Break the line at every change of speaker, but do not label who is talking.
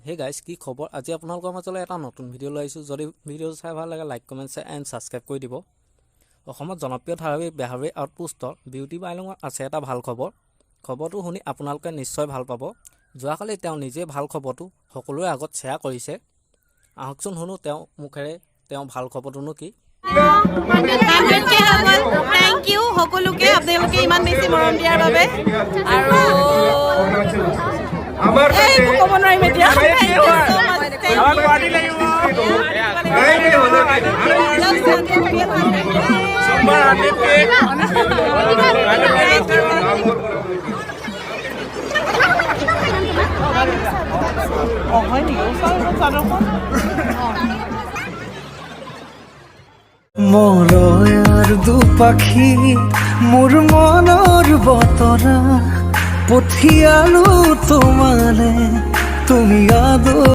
hey guys কি খবৰ আজি আপোনালোকৰ মাজলৈ এটা নতুন ভিডিঅ' লৈ আহিছোঁ যদি ভিডিঅ' চাই ভাল লাগে like comment share and subscribe কৰি দিব অসমত জনপ্ৰিয় ধাৰাবাহিক বেহাৰবাৰী আউটপোষ্টৰ বিউটি বাইলঙত আছে এটা ভাল খবৰটো শুনি আপোনালোকে নিশ্চয় ভাল পাব যোৱাকালি তেওঁ নিজে ভাল খবৰটো সকলোৰে আগত শ্বেয়াৰ কৰিছে আহকচোন শুনো তেওঁ মুখেৰে তেওঁ ভাল খবৰটোনো কি
থ্যাংক ইউ সকলোকে আপোনালোকে ইমান বেছি মৰম দিয়াৰ বাবে আৰু ক'ব নোৱাৰিম এতিয়া
মৰয়াৰ দুপাখি মোৰ মনৰ বতৰা পঠিয়ালো তোমালে তুমি আদৰ